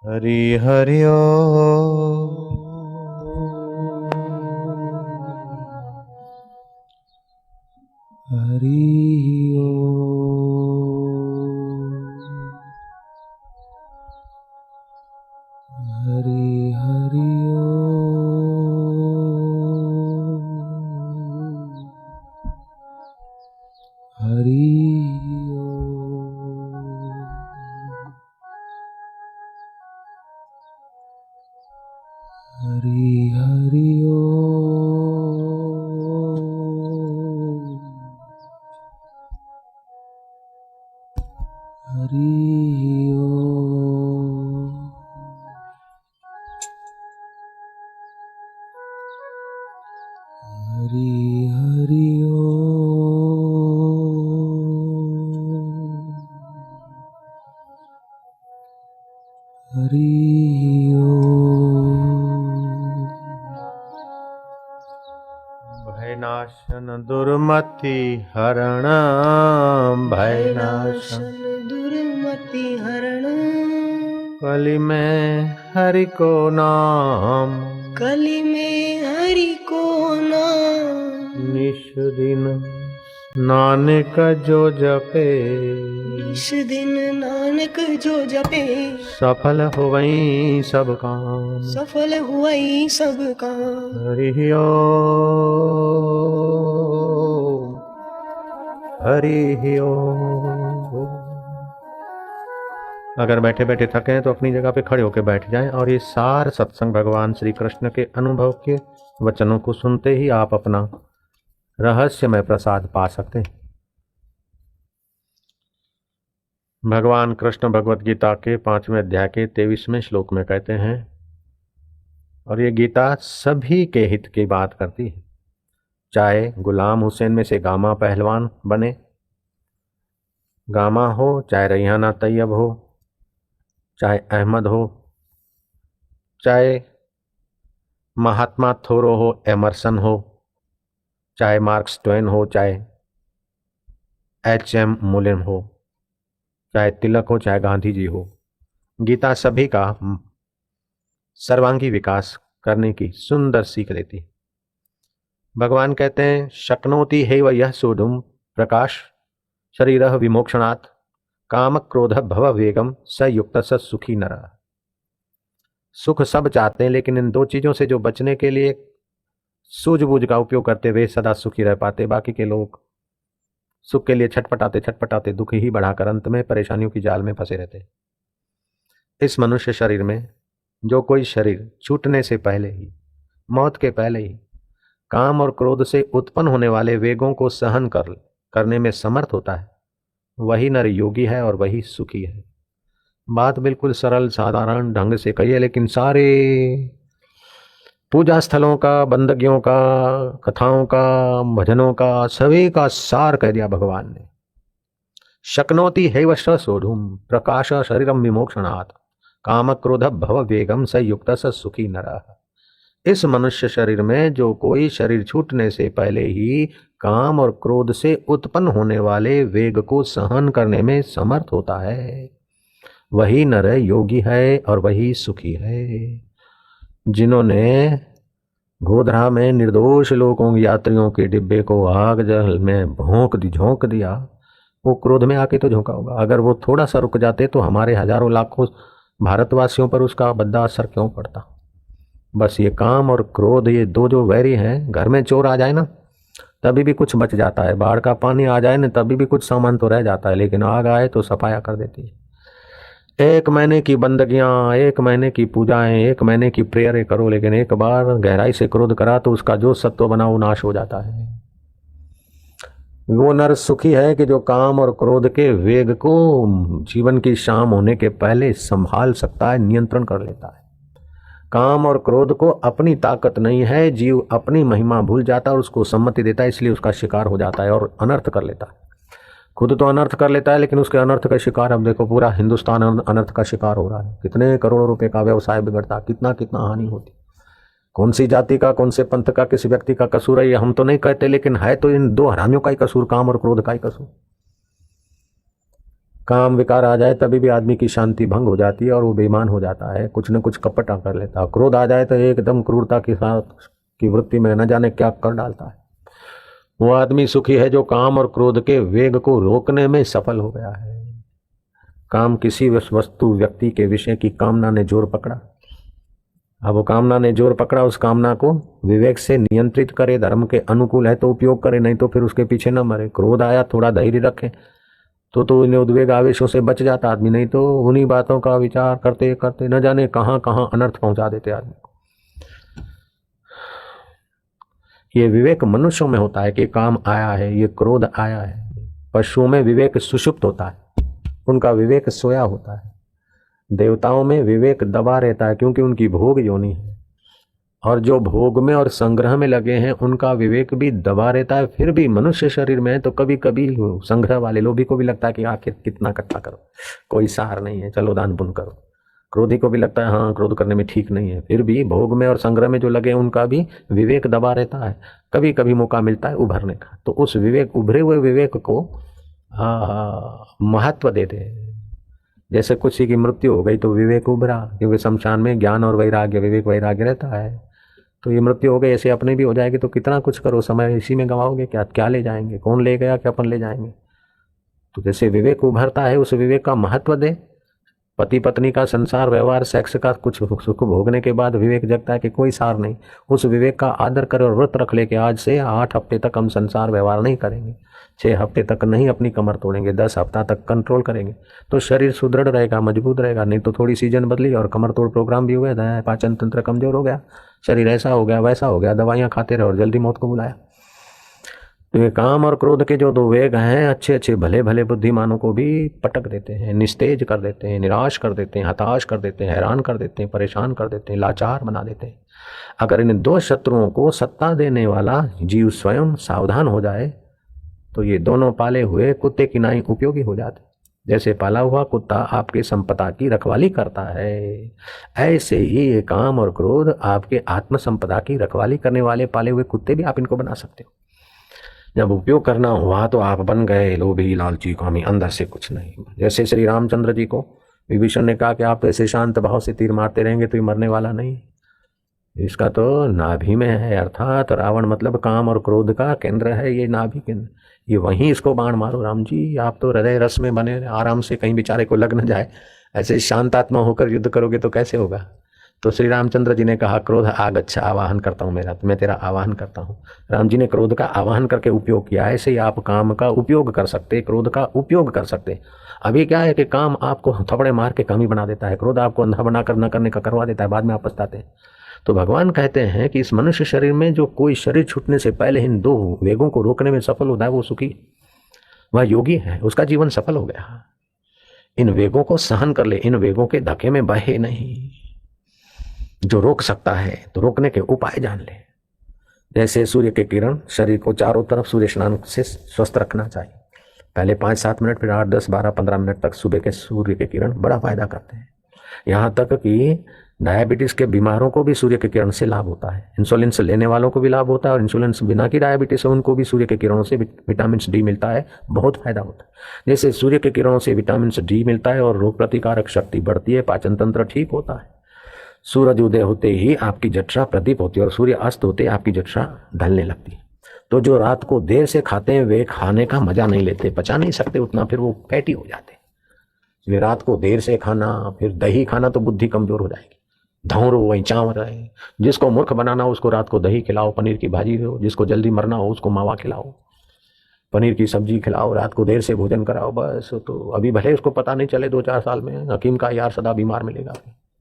हरि हरि ओम। हरि ओम। हरि हरि ओम। हरि हरि हरि ओम। हरि ओम। हरि हरि ओम। हरि भयनाशन दुर्मति हरण। भयनाशन दुर्मति हरण। कलि में हरि को नाम। कलि में हरि को नाम। निश दिन नानक जो जपे। निश दिन नानक जो जपे। सफल हुवई सब काम। सफल हुई सब काम। हरि ओम। हरि ओम। अगर बैठे बैठे थके हैं तो अपनी जगह पे खड़े होकर बैठ जाएं और ये सार सत्संग भगवान श्री कृष्ण के अनुभव के वचनों को सुनते ही आप अपना रहस्यमय प्रसाद पा सकते हैं। भगवान कृष्ण भगवत गीता के 5वें अध्याय के 23वें श्लोक में कहते हैं, और ये गीता सभी के हित की बात करती है, चाहे गुलाम हुसैन में से गामा पहलवान बने, गामा हो, चाहे रैहाना तैयब हो, चाहे अहमद हो, चाहे महात्मा थोरो हो, एमरसन हो, चाहे मार्क्स ट्वेन हो, चाहे HM मुलिन हो, चाहे तिलक हो, चाहे गांधी जी हो, गीता सभी का सर्वांगी विकास करने की सुंदर सीख देती है। भगवान कहते हैं, शक्नोति हैव यः सोढुं प्रकाश शरीरः विमोक्षणात् काम क्रोध भव वेगम स युक्त स सुखी नरः। सुख सब चाहते हैं, लेकिन इन दो चीजों से जो बचने के लिए सूझबूझ का उपयोग करते हुए सदा सुखी रह पाते। बाकी के लोग सुख के लिए छटपटाते छटपटाते दुख ही बढ़ाकर अंत में परेशानियों की जाल में फंसे रहते। इस मनुष्य शरीर में जो कोई शरीर छूटने से पहले ही, मौत के पहले ही, काम और क्रोध से उत्पन्न होने वाले वेगों को सहन करने में समर्थ होता है, वही नर योगी है और वही सुखी है। बात बिल्कुल सरल साधारण ढंग से कही है, लेकिन सारे पूजा स्थलों का, बंदगियों का, कथाओं का, भजनों का, सभी का सार कह दिया भगवान ने। शक्नोति हैव स सोढुं प्रकाश शरीरम विमोक्षणात् काम क्रोध भव वेगम स युक्त स सुखी नरः। इस मनुष्य शरीर में जो कोई शरीर छूटने से पहले ही काम और क्रोध से उत्पन्न होने वाले वेग को सहन करने में समर्थ होता है, वही नर योगी है और वही सुखी है। जिन्होंने गोधरा में निर्दोष लोगों यात्रियों के डिब्बे को आग जल में झोंक दिया, वो क्रोध में आके तो झोंका होगा। अगर वो थोड़ा सा रुक जाते तो हमारे हजारों लाखों भारतवासियों पर उसका बद्दा असर क्यों पड़ता। बस ये काम और क्रोध, ये दो जो वैरी हैं, घर में चोर आ जाए ना तभी भी कुछ बच जाता है, बाढ़ का पानी आ जाए ना तभी भी कुछ सामान तो रह जाता है, लेकिन आग आए तो सफाया कर देती है। 1 महीने की बंदगियां, 1 महीने की पूजाएं, 1 महीने की प्रेयरें करो, लेकिन एक बार गहराई से क्रोध करा तो उसका जो सत्व बना वो नाश हो जाता है। वो नर सुखी है कि जो काम और क्रोध के वेग को जीवन की शाम होने के पहले संभाल सकता है, नियंत्रण कर लेता है। काम और क्रोध को अपनी ताकत नहीं है, जीव अपनी महिमा भूल जाता है और उसको सम्मति देता है, इसलिए उसका शिकार हो जाता है और अनर्थ कर लेता है। खुद तो अनर्थ कर लेता है, लेकिन उसके अनर्थ का शिकार, अब देखो पूरा हिंदुस्तान अनर्थ का शिकार हो रहा है। कितने करोड़ों रुपए का व्यवसाय बिगड़ता, कितना कितना हानि होती। कौन सी जाति का, कौन से पंथ का, किसी व्यक्ति का कसूर है ये हम तो नहीं कहते, लेकिन है तो इन दो हरामियों का ही कसूर, काम और क्रोध का ही कसूर। काम विकार आ जाए तभी भी आदमी की शांति भंग हो जाती है और वो बेईमान हो जाता है, कुछ न कुछ कपट कर लेता है। क्रोध आ जाए तो एकदम क्रूरता के साथ की वृत्ति में न जाने क्या कर डालता है। वो आदमी सुखी है जो काम और क्रोध के वेग को रोकने में सफल हो गया है। काम किसी वस्तु, व्यक्ति के विषय की कामना ने जोर पकड़ा, अब वो कामना ने जोर पकड़ा, उस कामना को विवेक से नियंत्रित करे, धर्म के अनुकूल है तो उपयोग करे, नहीं तो फिर उसके पीछे न मरे। क्रोध आया, थोड़ा धैर्य रखे तो इन उद्वेग आवेशों से बच जाता आदमी, नहीं तो उन्हीं बातों का विचार करते करते न जाने कहां कहां अनर्थ पहुंचा देते आदमी को। ये विवेक मनुष्यों में होता है कि काम आया है, ये क्रोध आया है। पशुओं में विवेक सुषुप्त होता है, उनका विवेक सोया होता है। देवताओं में विवेक दबा रहता है क्योंकि उनकी भोग योनि है, और जो भोग में और संग्रह में लगे हैं उनका विवेक भी दबा रहता है। फिर भी मनुष्य शरीर में है तो कभी कभी संग्रह वाले लोभी को भी लगता है कि आखिर कितना इकट्ठा करो, कोई सार नहीं है, चलो दान पुण्य करो। क्रोधी को भी लगता है हाँ क्रोध करने में ठीक नहीं है, फिर भी भोग में और संग्रह में जो लगे उनका भी विवेक दबा रहता है। कभी कभी मौका मिलता है उभरने का, तो उस विवेक, उभरे हुए विवेक को महत्व देते हैं। जैसे किसी की मृत्यु हो गई तो विवेक उभरा, क्योंकि शमशान में ज्ञान और वैराग्य, विवेक वैराग्य रहता है। तो ये मृत्यु हो गई, ऐसे अपने भी हो जाएगी तो कितना कुछ करो, समय इसी में गंवाओगे, क्या क्या ले जाएंगे, कौन ले गया, क्या अपन ले जाएंगे। तो जैसे विवेक उभरता है, उस विवेक का महत्व दे। पति पत्नी का संसार व्यवहार, सेक्स का कुछ सुख भोगने के बाद विवेक जगता है कि कोई सार नहीं, उस विवेक का आदर कर और व्रत रख ले कि आज से 8 हफ्ते तक हम संसार व्यवहार नहीं करेंगे, 6 हफ्ते तक नहीं अपनी कमर तोड़ेंगे, 10 हफ्ता तक कंट्रोल करेंगे, तो शरीर सुदृढ़ रहेगा, मजबूत रहेगा। नहीं तो थोड़ी सीजन बदली और कमर तोड़ प्रोग्राम भी हुआ था, पाचन तंत्र कमजोर हो गया, शरीर ऐसा हो गया वैसा हो गया, दवाइयाँ खाते रहे और जल्दी मौत को बुलाया। तो ये काम और क्रोध के जो दो वेग हैं, अच्छे अच्छे भले भले बुद्धिमानों को भी पटक देते हैं, निस्तेज कर देते हैं, निराश कर देते हैं, हताश कर देते हैं, हैरान कर देते हैं, परेशान कर देते हैं, लाचार बना देते हैं। अगर इन दो शत्रुओं को सत्ता देने वाला जीव स्वयं सावधान हो जाए तो ये दोनों पाले हुए कुत्ते की नाई उपयोगी हो जाते। जैसे पाला हुआ कुत्ता आपके संपदा की रखवाली करता है, ऐसे ही ये काम और क्रोध आपके आत्म संपदा की रखवाली करने वाले पाले हुए कुत्ते भी आप इनको बना सकते हो। जब उपयोग करना हुआ तो आप बन गए लोभी, लालची, कामी, अंदर से कुछ नहीं। जैसे श्री रामचंद्र जी को विभीषण ने कहा कि आप ऐसे शांत भाव से तीर मारते रहेंगे तो ये मरने वाला नहीं, इसका तो नाभि में है। अर्थात रावण मतलब काम और क्रोध का केंद्र है, ये नाभि केंद्र, ये वहीं इसको बाण मारो। राम जी आप तो हृदय रस में बने, आराम से कहीं बेचारे को लग न जाए, ऐसे शांत आत्मा होकर युद्ध करोगे तो कैसे होगा। तो श्री रामचंद्र जी ने कहा क्रोध आग, अच्छा आवाहन करता हूँ मेरा, तो मैं तेरा आवाहन करता हूँ। राम जी ने क्रोध का आवाहन करके उपयोग किया। ऐसे ही आप काम का उपयोग कर सकते, क्रोध का उपयोग कर सकते। अभी क्या है कि काम आपको थपड़े मार के कमी बना देता है, क्रोध आपको अंधा बनाकर न करने का करवा देता है, बाद में आप पछताते हैं। तो भगवान कहते हैं कि इस मनुष्य शरीर में जो कोई शरीर छूटने से पहले इन दो वेगों को रोकने में सफल होता है वो सुखी, वह योगी है, उसका जीवन सफल हो गया। इन वेगों को सहन कर ले, इन वेगों के धक्के में बहे नहीं। जो रोक सकता है तो रोकने के उपाय जान ले। जैसे सूर्य के किरण, शरीर को चारों तरफ सूर्य स्नान से स्वस्थ रखना चाहिए। पहले 5-7 मिनट, फिर 8, 10, 12, 15 मिनट तक सुबह के सूर्य के किरण बड़ा फायदा करते हैं। यहाँ तक कि डायबिटीज के बीमारों को भी सूर्य के किरण से लाभ होता है, इंसुलिन से लेने वालों को भी लाभ होता है, और इंसुलिन बिना की डायबिटीज है उनको भी सूर्य के किरणों से विटामिन डी मिलता है, बहुत फायदा होता है। जैसे सूर्य के किरणों से विटामिन डी मिलता है और रोग प्रतिकारक शक्ति बढ़ती है, पाचन तंत्र ठीक होता है। सूरज उदय होते ही आपकी जठरा प्रदीप होती है और सूर्य अस्त होते आपकी जठरा ढलने लगती है। तो जो रात को देर से खाते हैं वे खाने का मजा नहीं लेते, पचा नहीं सकते उतना, फिर वो फैटी हो जाते। वे रात को देर से खाना, फिर दही खाना तो बुद्धि कमजोर हो जाएगी। धौरो वही चावल रहे, जिसको मूर्ख बनाना हो उसको रात को दही खिलाओ, पनीर की भाजी हो, जिसको जल्दी मरना हो उसको मावा खिलाओ, पनीर की सब्जी खिलाओ, रात को देर से भोजन कराओ, बस। तो अभी भले उसको पता नहीं चले 2-4 साल में हकीम का यार सदा बीमार मिलेगा,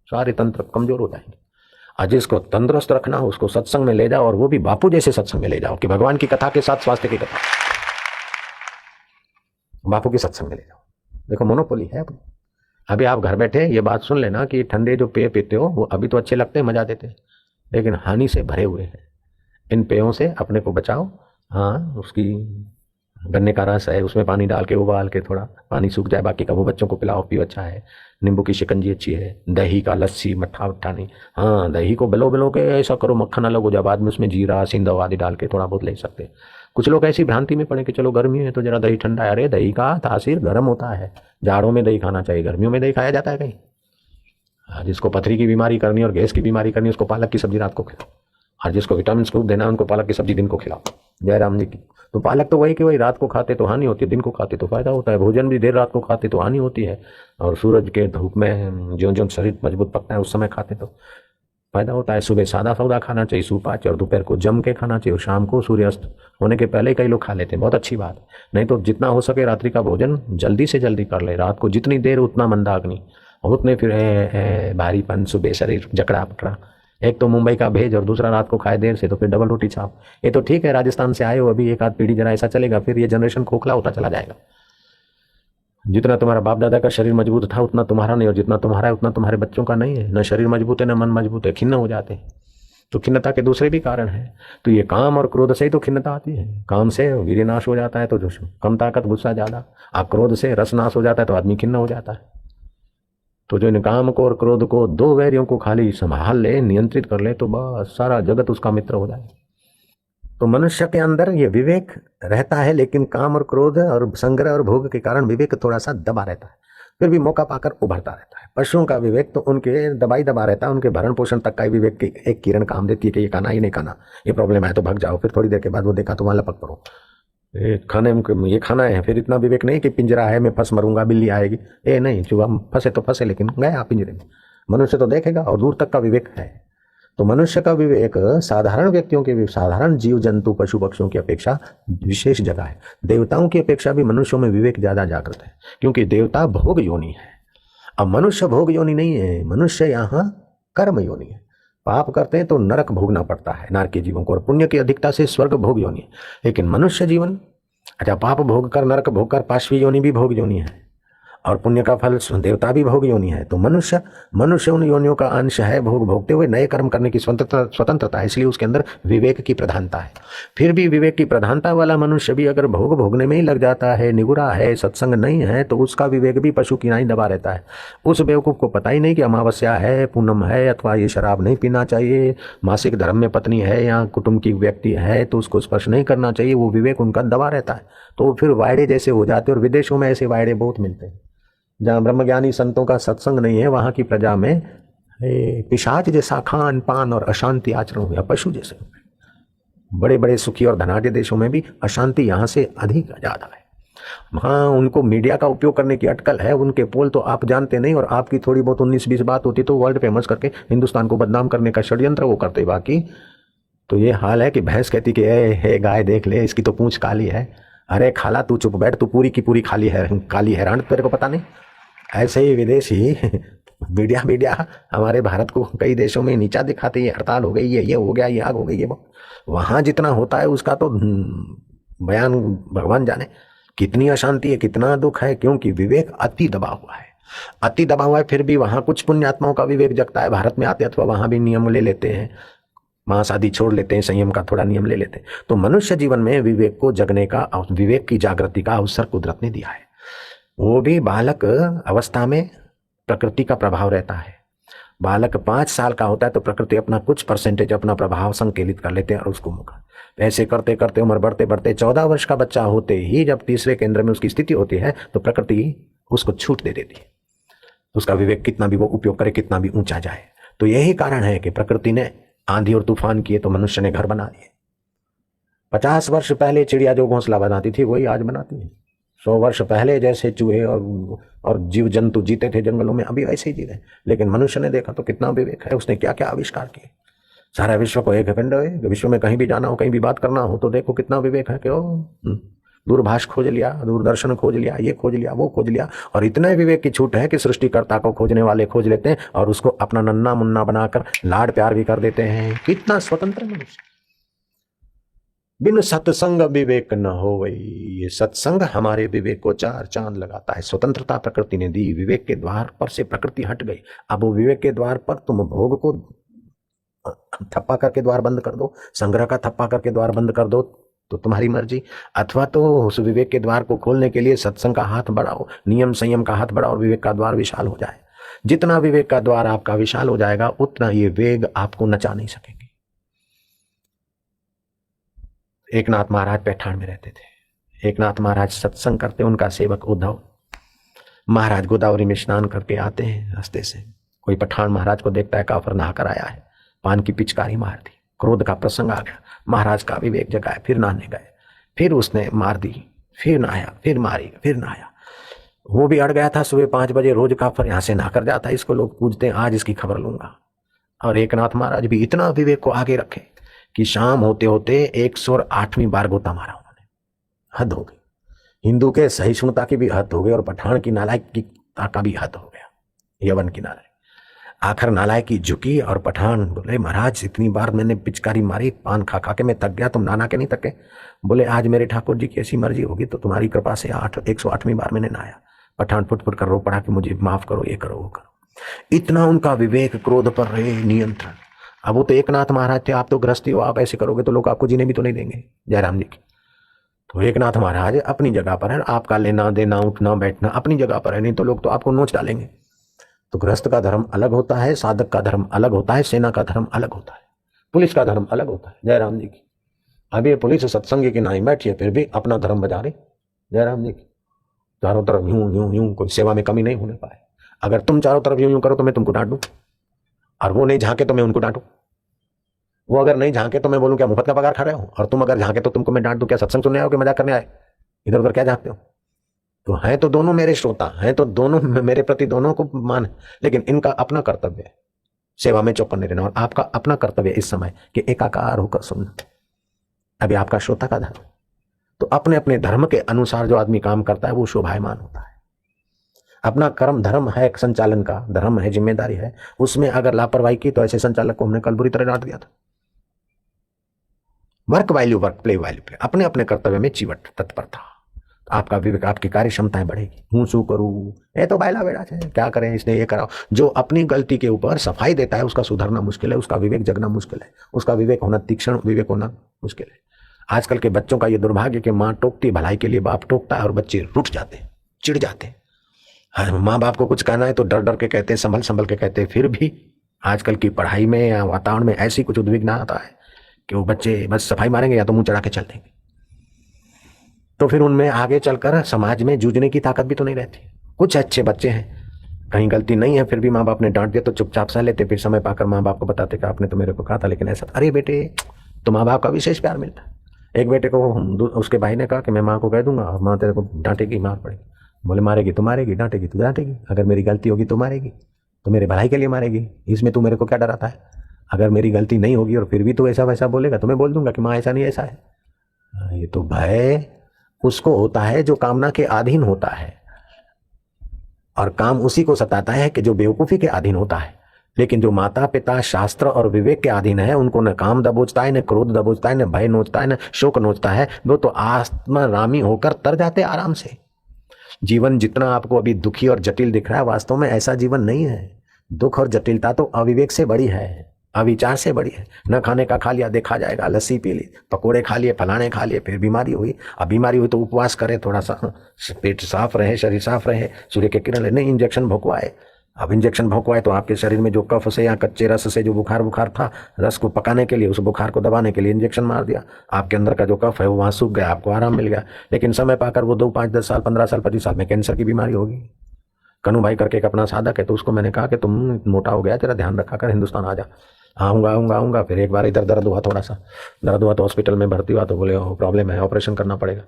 सारे तंत्र कमजोर हो जाएंगे। और जिसको तंदुरुस्त रखना हो उसको सत्संग में ले जाओ, और वो भी बापू जैसे सत्संग में ले जाओ कि भगवान की कथा के साथ स्वास्थ्य की कथा, बापू की सत्संग में ले जाओ। देखो मोनोपोली है अपनी। अभी आप घर बैठे ये बात सुन लेना कि ठंडे जो पेय पीते हो वो अभी तो अच्छे लगते हैं, मजा देते हैं, लेकिन हानि से भरे हुए हैं। इन पेयों से अपने को बचाओ। हाँ, उसकी गन्ने का रस है, उसमें पानी डाल के उबाल के थोड़ा पानी सूख जाए, बाकी का वो बच्चों को पिलाओ, पियो, अच्छा है। नींबू की शिकंजी अच्छी है, दही का लस्सी, मट्ठा वट्ठा नहीं। हाँ, दही को बिलो बिलो के ऐसा करो मक्खन अलग हो जाए, बाद में उसमें जीरा सिंधव आदि डाल के थोड़ा बहुत ले सकते हैं। कुछ लोग ऐसी भ्रांति में पड़े कि चलो गर्मी है तो जरा दही ठंडा है। अरे दही का तासीर गर्म होता है, जाड़ों में दही खाना चाहिए, गर्मियों में दही खाया जाता है कहीं? हाँ, जिसको पथरी की बीमारी करनी और गैस की बीमारी करनी, उसको पालक की सब्जी रात को खिलाओ, और जिसको विटामिन खूब देना है उनको पालक की सब्जी दिन को खिलाओ। जयराम जी की। तो पालक तो वही कि वही रात को खाते तो हानि होती है, दिन को खाते तो फायदा होता है। भोजन भी देर रात को खाते तो हानि होती है, और सूरज के धूप में ज्यों ज्यों शरीर मजबूत पकता है उस समय खाते तो फायदा होता है। सुबह सादा सौदा खाना चाहिए, सुपाच्य, और दोपहर को जम के खाना चाहिए, और शाम को सूर्यास्त होने के पहले कई लोग खा लेते हैं, बहुत अच्छी बात है। नहीं तो जितना हो सके रात्रि का भोजन जल्दी से जल्दी कर ले, रात को जितनी देर उतना मंदाग्नि, और उतने फिर भारीपन, सुबह शरीर जकड़ा पकड़ा। एक तो मुंबई का भेज और दूसरा रात को खाए देर से, तो फिर डबल रोटी छाप। ये तो ठीक है राजस्थान से आए हो, अभी एक आध पीढ़ी जरा ऐसा चलेगा, फिर ये जनरेशन खोखला होता चला जाएगा। जितना तुम्हारा बाप दादा का शरीर मजबूत था उतना तुम्हारा नहीं, और जितना तुम्हारा है उतना तुम्हारे बच्चों का नहीं है। न शरीर मजबूत है न मन मजबूत है, खिन्न हो जाते हैं। तो खिन्नता के दूसरे भी कारण हैं। तो ये काम और क्रोध से ही तो खिन्नता आती है। काम से वीर्य नाश हो जाता है तो जो कम ताकत, गुस्सा ज्यादा। आप क्रोध से रस नाश हो जाता है तो आदमी खिन्न हो जाता है। तो जो इन काम को और क्रोध को, दो वैरियों को खाली संभाल ले, नियंत्रित कर ले, तो बस सारा जगत उसका मित्र हो जाए। तो मनुष्य के अंदर ये विवेक रहता है, लेकिन काम और क्रोध और संग्रह और भोग के कारण विवेक थोड़ा सा दबा रहता है, फिर भी मौका पाकर उभरता रहता है। पशुओं का विवेक तो उनके दबाई दबा रहता है, उनके भरण पोषण तक का ही विवेक की एक किरण काम देती है कि ये खाना ही नहीं खाना, ये प्रॉब्लम है तो भाग जाओ, फिर थोड़ी देर के बाद वो देखा तो वहां लपक पड़ो, ये खाने में ये खाना है। फिर इतना विवेक नहीं कि पिंजरा है मैं फंस मरूंगा, बिल्ली आएगी, ये नहीं, चूहा फंसे तो फंसे लेकिन गया पिंजरे में। मनुष्य तो देखेगा और दूर तक का विवेक है। तो मनुष्य का विवेक साधारण व्यक्तियों के, साधारण जीव जंतु पशु पक्षियों की अपेक्षा विशेष जगह है। देवताओं की अपेक्षा भी मनुष्यों में विवेक ज्यादा जागृत है, क्योंकि देवता भोग योनि है। अब मनुष्य भोग योनि नहीं है, मनुष्य यहाँ कर्म योनि है। पाप करते हैं तो नरक भोगना पड़ता है नारकीय जीवों को, और पुण्य की अधिकता से स्वर्ग भोग योनि है। लेकिन मनुष्य जीवन, अच्छा, पाप भोग कर, नरक भोग कर, पाशवी योनि भी भोग योनि है, और पुण्य का फल देवता भी भोग योनि है। तो मनुष्य मनुष्य उन योनियों का अंश है, भोग भोगते हुए नए कर्म करने की स्वतंत्रता है, इसलिए उसके अंदर विवेक की प्रधानता है। फिर भी विवेक की प्रधानता वाला मनुष्य भी अगर भोग भोगने में ही लग जाता है, निगुरा है, सत्संग नहीं है, तो उसका विवेक भी पशु की नाई दबा रहता है। उस बेवकूफ को पता ही नहीं कि अमावस्या है, पूनम है, अथवा ये शराब नहीं पीना चाहिए, मासिक धर्म में पत्नी है या कुटुंब की व्यक्ति है तो उसको स्पर्श नहीं करना चाहिए, वो विवेक उनका दबा रहता है। तो फिर वायड़े जैसे हो जाते हैं, और विदेशों में ऐसे वायड़े बहुत मिलते हैं जहाँ ब्रह्मज्ञानी संतों का सत्संग नहीं है, वहाँ की प्रजा में पिशाच जैसा खान पान और अशांति आचरण हुआ, पशु जैसे। बड़े बड़े सुखी और धनाढ़ देशों में भी अशांति यहाँ से अधिक ज्यादा है। हाँ, उनको मीडिया का उपयोग करने की अटकल है, उनके पोल तो आप जानते नहीं, और आपकी थोड़ी बहुत 19-20 बात होती तो वर्ल्ड फेमस करके हिंदुस्तान को बदनाम करने का षड्यंत्र वो करते। बाकी तो ये हाल है कि भैंस कहती कि हे गाय देख ले, इसकी तो पूंछ काली है। अरे खाला तू चुप बैठ, तू पूरी की पूरी खाली है, काली हैरान, तेरे को पता नहीं। ऐसे ही विदेशी मीडिया मीडिया हमारे भारत को कई देशों में नीचा दिखाती है, हड़ताल हो गई है, ये हो गया, ये आग हो गई है। वहां जितना होता है उसका तो बयान भगवान जाने। कितनी अशांति है, कितना दुख है, क्योंकि विवेक अति दबा हुआ है, अति दबा हुआ है। फिर भी वहां कुछ पुण्यात्माओं का विवेक जगता है, भारत में आते अथवा वहां भी नियम ले लेते हैं, मांस आदि छोड़ लेते हैं, संयम का थोड़ा नियम ले लेते हैं। तो मनुष्य जीवन में विवेक को जगने का, विवेक की जागृति का अवसर कुदरत ने दिया है। वो भी बालक अवस्था में प्रकृति का प्रभाव रहता है। बालक 5 साल का होता है तो प्रकृति अपना कुछ परसेंटेज अपना प्रभाव संकेलित कर लेते हैं, और उसको मुका ऐसे करते करते उम्र बढ़ते बढ़ते 14 वर्ष का बच्चा होते ही जब तीसरे केंद्र में उसकी स्थिति होती है तो प्रकृति उसको छूट दे देती है। उसका विवेक कितना भी वो उपयोग करे, कितना भी ऊंचा जाए। तो यही कारण है कि प्रकृति ने आंधी और तूफान किए तो मनुष्य ने घर बना दिए। 50 वर्ष पहले चिड़िया जो घोंसला बनाती थी वही आज बनाती है। 100 वर्ष पहले जैसे चूहे और जीव जंतु जीते थे जंगलों में, अभी वैसे ही जी रहे। लेकिन मनुष्य ने देखा तो कितना विवेक है, उसने क्या क्या आविष्कार किए। सारा विश्व को एक पिंड है, विश्व में कहीं भी जाना हो, कहीं भी बात करना हो तो देखो कितना विवेक है कि दूरभाष खोज लिया, दूरदर्शन खोज लिया, ये खोज लिया, वो खोज लिया। और इतने विवेक की छूट है कि सृष्टिकर्ता को खोजने वाले खोज लेते हैं और उसको अपना नन्ना मुन्ना बनाकर लाड प्यार भी कर देते हैं। कितना स्वतंत्र मनुष्य। बिन सत्संग विवेक न हो वही, ये सत्संग हमारे विवेक को 4 चांद लगाता है। स्वतंत्रता प्रकृति ने दी, विवेक के द्वार पर से प्रकृति हट गई। अब वो विवेक के द्वार पर तुम भोग को थप्पा करके द्वार बंद कर दो, संग्रह का थप्पा करके द्वार बंद कर दो, तो तुम्हारी मर्जी। अथवा तो उस विवेक के द्वार को खोलने के लिए सत्संग का हाथ बढ़ाओ, नियम संयम का हाथ बढ़ाओ और विवेक का द्वार विशाल हो जाए। जितना विवेक का द्वार आपका विशाल हो जाएगा उतना ये वेग आपको नचा नहीं सकेंगे। एकनाथ महाराज पैठान में रहते थे। एकनाथ महाराज सत्संग करते, उनका सेवक उद्धव महाराज गोदावरी में स्नान करके आते हैं रास्ते से। कोई पठान महाराज को देखता है, काफर नहाकर आया है, पान की पिचकारी मार दी। क्रोध का प्रसंग आ गया, महाराज का विवेक जगाया, फिर नहाने गए, फिर उसने मार दी, फिर नहाया, फिर मारी, फिर नहाया। वो भी अड़ गया था। सुबह 5 बजे रोज काफर यहाँ से नहाकर जाता है, इसको लोग पूछते हैं, आज इसकी खबर लूंगा। और एकनाथ महाराज भी इतना विवेक को आगे रखे कि शाम होते होते 108वीं बार गोता मारा उन्होंने। हद हो गई। हिंदू के सहिष्णुता की भी हद हो गई और पठान की नालायकिता का भी हद हो गया। यवन की नालायक, आखिर नालायक की झुकी और पठान बोले, महाराज इतनी बार मैंने पिचकारी मारी, पान खा खा के मैं थक गया, तुम नाना के नहीं थके? बोले, आज मेरे ठाकुर जी की ऐसी मर्जी होगी तो तुम्हारी कृपा से 108वीं बार मैंने नहाया। पठान फुट फुट कर रो पड़ा कि मुझे माफ करो, ये करो, वो करो। इतना उनका विवेक, क्रोध पर रहे नियंत्रण। अब वो तो एकनाथ महाराज थे, आप तो गृहस्थी हो, आप ऐसे करोगे तो लोग आपको जीने भी तो नहीं देंगे, जयराम जी की। तो एकनाथ महाराज अपनी जगह पर है, आपका लेना देना उठना बैठना अपनी जगह पर है, नहीं तो लोग तो आपको नोच डालेंगे। तो गृहस्थ का धर्म अलग होता है, साधक का धर्म अलग होता है, सेना का धर्म अलग होता है, पुलिस का धर्म अलग होता है। जयराम जी की। अब ये पुलिस सत्संग की नहीं बैठी है, फिर भी अपना धर्म बजा रही। जयराम जी की। चारों तरफ यूं यूं यूं, कोई सेवा में कमी नहीं होने पाए। अगर तुम चारों तरफ यूं यूं करो तो मैं तुमको डांट दूं, और वो नहीं झांके तो मैं उनको डांटू। वो अगर नहीं झांके तो मैं बोलूं क्या मुफ्त का पगार खा रहे हो, और तुम अगर झांके तो तुमको मैं डांट दूं, क्या सत्संग सुनने आओ कि मजाक करने आए? इधर उधर क्या झांकते हो? तो हैं तो दोनों मेरे श्रोता हैं, तो दोनों मेरे प्रति दोनों को मान है, लेकिन इनका अपना कर्तव्य है सेवा में चौकन्ने रहना, और आपका अपना कर्तव्य इस समय कि एकाकार होकर सुनना। अभी आपका श्रोता का धर्म, तो अपने अपने धर्म के अनुसार जो आदमी काम करता है वो शोभायमान होता है। अपना कर्म धर्म है, एक संचालन का धर्म है, जिम्मेदारी है, उसमें अगर लापरवाही की तो ऐसे संचालक को हमने कल बुरी तरह डांट दिया था। Work value work, play value play, अपने अपने कर्तव्य में चिवट तत्परता। आपका विवेक, आपकी कार्य क्षमताएं बढ़ेगी। हूं शू करूं, ये तो बायला बेड़ा है, क्या करें, इसने ये कराओ। जो अपनी गलती के ऊपर सफाई देता है उसका सुधरना मुश्किल है, उसका विवेक जगना मुश्किल है, उसका विवेक होना तीक्ष्ण विवेक होना मुश्किल है। आजकल के बच्चों का ये दुर्भाग्य कि माँ टोकती भलाई के लिए, बाप टोकता है और बच्चे रुठ जाते हैं, चिढ़ जाते हैं। माँ बाप को कुछ कहना है तो डर डर के कहते हैं, संभल संभल के कहते हैं। फिर भी आजकल की पढ़ाई में या वातावरण में ऐसी कुछ उद्विग्न आता है कि वो बच्चे बस सफाई मारेंगे या तो मुंह चढ़ा के चल देंगे। तो फिर उनमें आगे चलकर समाज में जूझने की ताकत भी तो नहीं रहती। कुछ अच्छे बच्चे हैं, कहीं गलती नहीं है, फिर भी माँ बाप ने डांट दिया तो चुपचाप सह लेते, फिर समय पाकर माँ बाप को बताते कि आपने तो मेरे को कहा था लेकिन ऐसा। अरे बेटे, तो माँ बाप का विशेष प्यार मिलता है। एक बेटे को उसके भाई ने कहा कि मैं माँ को कह दूंगा, माँ तेरे को डांटेगी, मार पड़ेगी। बोले, मारेगी तो मारेगी, डांटेगी तो डांटेगी, अगर मेरी गलती होगी तो मारेगी, तो मेरे भलाई के लिए मारेगी, इसमें तू मेरे को क्या डराता है? अगर मेरी गलती नहीं होगी और फिर भी तू ऐसा वैसा बोलेगा तो मैं बोल दूंगा कि माँ ऐसा नहीं ऐसा है। ये तो भय उसको होता है जो कामना के अधीन होता है, और काम उसी को सताता है कि जो बेवकूफी के अधीन होता है। लेकिन जो माता पिता शास्त्र और विवेक के अधीन है, उनको न काम दबोचता है, न क्रोध दबोचता है, न भय नोचता है, न शोक नोचता है, वो तो आत्मरामी होकर तर जाते आराम से। जीवन जितना आपको अभी दुखी और जटिल दिख रहा है, वास्तव में ऐसा जीवन नहीं है। दुख और जटिलता तो अविवेक से बड़ी है, अविचार से बड़ी है। न खाने का खा लिया, देखा जाएगा, लस्सी पी ली, पकोड़े खा लिए, फलाने खा लिए, फिर बीमारी हुई। अब बीमारी हुई तो उपवास करे, थोड़ा सा पेट साफ रहे, शरीर साफ रहे, सूर्य के किरण ले, नहीं इंजेक्शन भोंकवाए। अब इंजेक्शन भोंकवाए तो आपके शरीर में जो कफ से या कच्चे रस से जो बुखार था, रस को पकाने के लिए, उस बुखार को दबाने के लिए इंजेक्शन मार दिया। आपके अंदर का जो कफ है वो वहाँ सूख गया, आपको आराम मिल गया। लेकिन समय पाकर वो 2, 5, 10 साल, 15 साल, 25 साल में कैंसर की बीमारी होगी। कनू भाई करके एक अपना साधक है, तो उसको मैंने कहा कि तुम मोटा हो गया, तेरा ध्यान रखा कर, हिंदुस्तान आ जा। आऊँगा। फिर एक बार इधर दर्द हुआ, थोड़ा सा दर्द हुआ तो हॉस्पिटल में भर्ती हुआ, तो बोले प्रॉब्लम है, ऑपरेशन करना पड़ेगा।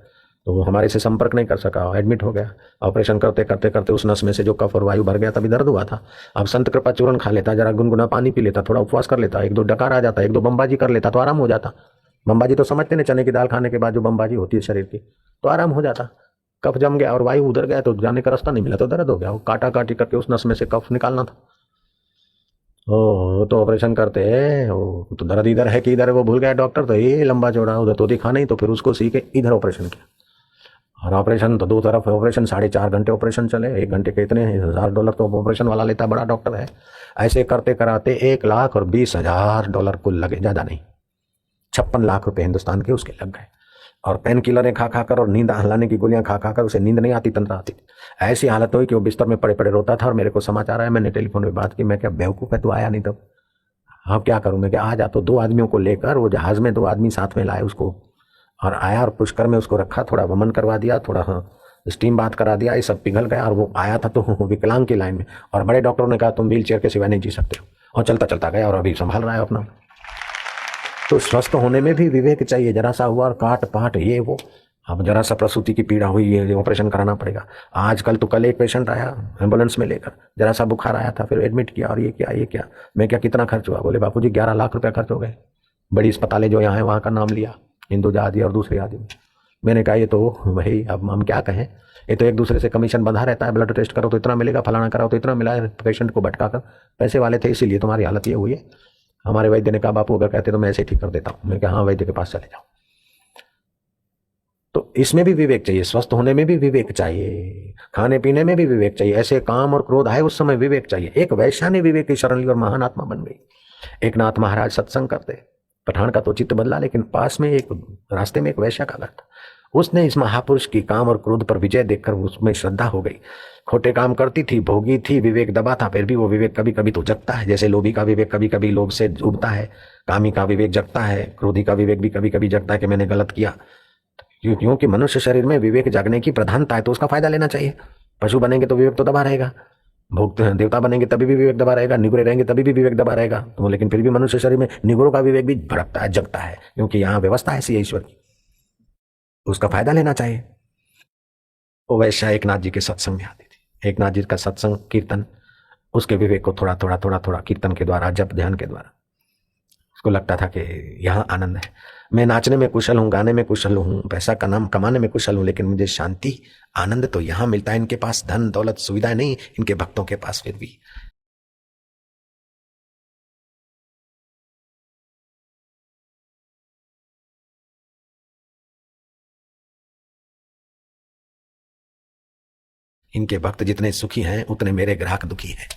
तो वो हमारे से संपर्क नहीं कर सका, एडमिट हो गया। ऑपरेशन करते उस नस में से जो कफ और वायु भर गया, तभी दर्द हुआ था। अब संत कृपा चूर्ण खा लेता, जरा गुनगुना पानी पी लेता, थोड़ा उपवास कर लेता, 1-2 डकार आ जाता, 1-2 बम्बाजी कर लेता तो आराम हो जाता। बम्बाजी तो समझते नहीं, चने की दाल खाने के बाद जो बम्बाजी होती है शरीर की, तो आराम हो जाता। कफ जम गया और वायु उधर गया तो जाने का रास्ता नहीं मिला, तो दर्द हो गया। वो काटा काटी करके उस नस में से कफ निकालना था। तो ऑपरेशन करते हैं, तो दर्द इधर है कि इधर है वो भूल गया डॉक्टर, तो ये लंबा चौड़ा उधर तो दिखा नहीं, तो फिर उसको सीखे इधर ऑपरेशन किया। और ऑपरेशन तो 2 तरफ है ऑपरेशन, 4.5 घंटे ऑपरेशन चले, 1 घंटे के इतने $1000 तो ऑपरेशन वाला लेता, बड़ा डॉक्टर है। ऐसे करते कराते $1,20,000 कुल लगे, ज़्यादा नहीं, 56 लाख रुपए हिंदुस्तान के उसके लग गए। और पेन किलरें खा खा कर और नींद हलाने की गोलियां खा खा कर उसे नींद नहीं आती, तंद्रा आती थी। ऐसी हालत हुई कि वो बिस्तर में पड़े पड़े रोता था और मेरे को समाचार आया। मैंने टेलीफोन पे बात की, मैं क्या बेवकूफ़ है तू आया नहीं तब? अब क्या करूं मैं, क्या आ जा। तो 2 आदमियों को लेकर वो जहाज में 2 आदमी साथ में लाए उसको, और आया और पुष्कर में उसको रखा, थोड़ा वमन करवा दिया, थोड़ा हाँ स्टीम बात करा दिया, ये सब पिघल गया। और वो आया था तो विकलांग की लाइन में, और बड़े डॉक्टरों ने कहा तुम व्हील चेयर के सिवाय नहीं जी सकते हो, और चलता चलता गया और अभी संभाल रहा है अपना। तो स्वस्थ होने में भी विवेक चाहिए। जरा सा हुआ और काट पाट ये वो, अब जरा सा प्रसूति की पीड़ा हुई, ये ऑपरेशन कराना पड़ेगा। आजकल तो कल एक पेशेंट आया एम्बुलेंस में लेकर, जरा सा बुखार आया था, फिर एडमिट किया, और ये क्या। मैं क्या कितना खर्च हुआ? बोले बापूजी 11 लाख रुपया खर्च हो गए। बड़ी अस्पतालें जो यहाँ है वहाँ का नाम लिया, हिंदुजा आदि और दूसरे आदि। मैंने कहा ये तो भाई अब हम क्या कहें, ये तो एक दूसरे से कमीशन बंधा रहता है। ब्लड टेस्ट करो तो इतना मिलेगा, फलाना कराओ तो इतना मिला है। पेशेंट को भटका कर पैसे वाले थे, इसीलिए तुम्हारी हालत ये हुई है। हमारे वैद्य ने कहा बापू अगर कहते तो मैं ऐसे ही ठीक कर देता हूँ। मैं कहा हाँ वैद्य के पास चले जाओ। तो इसमें भी विवेक चाहिए, स्वस्थ होने में भी विवेक चाहिए, खाने पीने में भी विवेक चाहिए। ऐसे काम और क्रोध आए उस समय विवेक चाहिए। एक वैश्या ने विवेक की शरण ली और महान आत्मा बन गई। एक नाथ महाराज सत्संग करते, पठान का तो चित्त बदला, लेकिन पास में एक रास्ते में एक वैश्या का घर था। उसने इस महापुरुष की काम और क्रोध पर विजय देखकर उसमें श्रद्धा हो गई। खोटे काम करती थी, भोगी थी, विवेक दबा था, फिर भी वो विवेक कभी कभी तो जगता है। जैसे लोभी का विवेक कभी कभी लोभ से उबता है, कामी का विवेक जगता है, क्रोधी का विवेक भी कभी कभी जगता है कि मैंने गलत किया। क्योंकि मनुष्य शरीर में विवेक जागने की प्रधानता है, तो उसका फायदा लेना चाहिए। पशु बनेंगे तो विवेक तो दबा रहेगा, भोग देवता बनेंगे तभी भी विवेक दबा रहेगा, निगुरे रहेंगे तभी भी विवेक दबा रहेगा। तो लेकिन फिर भी मनुष्य शरीर में निगुरों का विवेक भी भड़कता है, जगता है, क्योंकि यहाँ व्यवस्था ऐसी है ईश्वर की, उसका फायदा लेना चाहिए। वो वैश्या एकनाथ जी के सत्संग में आती थी। एकनाथ जी का सत्संग कीर्तन, उसके विवेक को थोड़ा थोड़ा थोड़ा थोड़ा कीर्तन के द्वारा, जप ध्यान के द्वारा उसको लगता था कि यहाँ आनंद है। मैं नाचने में कुशल हूँ, गाने में कुशल हूँ, पैसा का नाम कमाने में कुशल हूँ, लेकिन मुझे शांति आनंद तो यहाँ मिलता है। इनके पास धन दौलत सुविधा नहीं, इनके भक्तों के पास फिर भी। इनके भक्त जितने सुखी हैं उतने मेरे ग्राहक दुखी हैं।